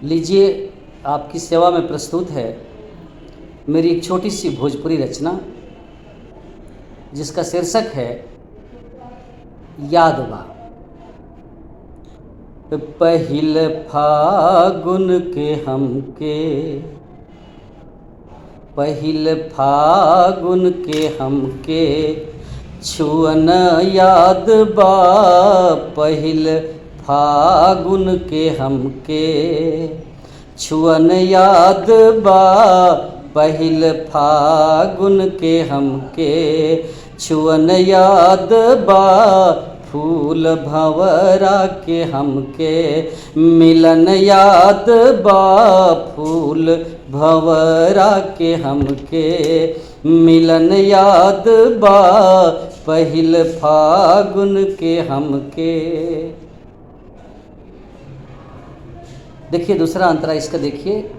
लीजिए, आपकी सेवा में प्रस्तुत है मेरी एक छोटी सी भोजपुरी रचना, जिसका शीर्षक है याद बा। पहिल फागुन के हमके, पहिल फागुन के हमके छुअन याद बा। पहिल फागुन के हमके छुअन याद बा। पहिल फागुन के हमके छुअन याद बा। फूल भंवरा के हमके मिलन याद बा। फूल भंवरा के हमके मिलन याद बा। पहिल फागुन के हमके। देखिए दूसरा अंतरा इसका देखिए।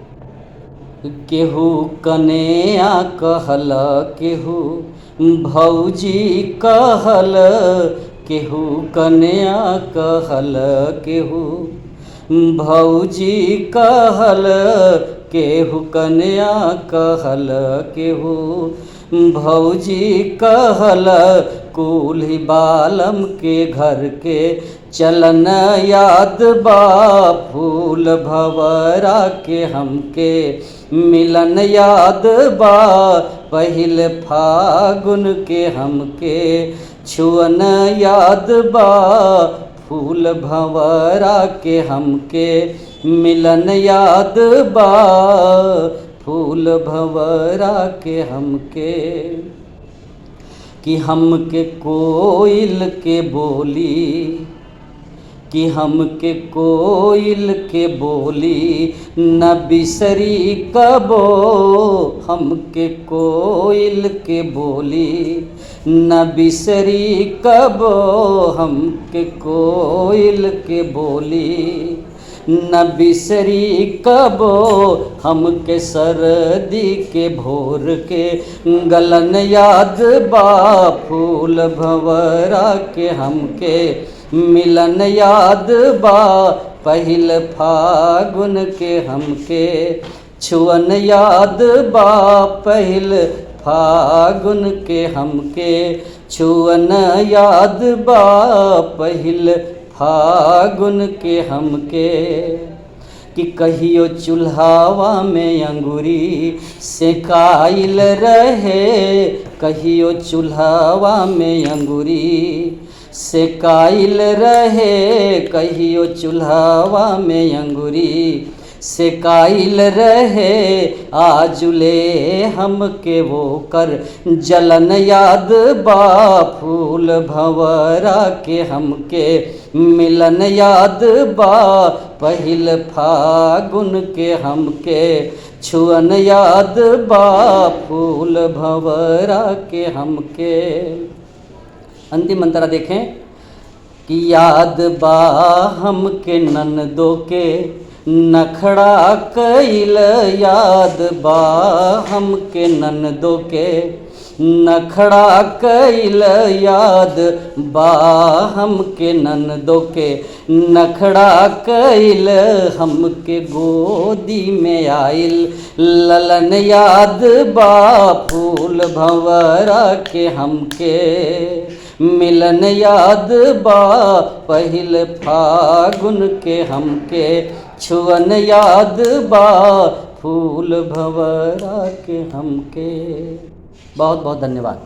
केहू कन्या कहल, केहू भौजी कहल। केहू कन्या कहल, केहू भौजी कहल। केहू कन्या कहल, केहू भौजी कहल। कुल्ही बालम के घर के चलन याद बा। फूल भंवरा के हमके मिलन याद बा। पहिल फागुन के हमके छुअन याद बा। फूल भंवरा के हमके मिलन याद बा। फूल भंवरा के हमके। कि हमके कोयल के बोली, कि हमके कोयल के बोली न बिसरी कबो। हमके कोयल के बोली न बिसरी कबो। हमके कोयल के बोली न बिसरी कबो। हमके सर्दी के भोर के गलन याद बा। फूल भंवरा के हमके मिलन याद बा। पहिल फागुन के हमके छुअन याद बा। पहिल फागुन के हमके छुअन याद बा। पहिल फागुन के हमके। कि कहियो चूल्हावा में अंगूरी सेकाइल रहे। कहियो चूल्हावा में अंगूरी सेकाइल रहे। कहियो चूल्हावा में अंगूरी सेकाइल रहे। आजुले हमके वो कर जलन याद बा। फूल भंवरा के हमके मिलन याद बा। पहिल फागुन के हमके छुअन याद बा। फूल भंवरा के हमके। अंतिम अंतरा देखें। कि याद बा हमके ननदो के नखड़ा कइल। याद बा हमके ननदो के नखड़ा कइल। याद बा हमके ननदो के नखड़ा कइल। हमके गोदी में आइल ललन याद बा। फूल भंवरा के हमके मिलन याद बा। पहिल फागुन के हमके छुअन याद बा। फूल भंवरा के हमके। बहुत बहुत धन्यवाद।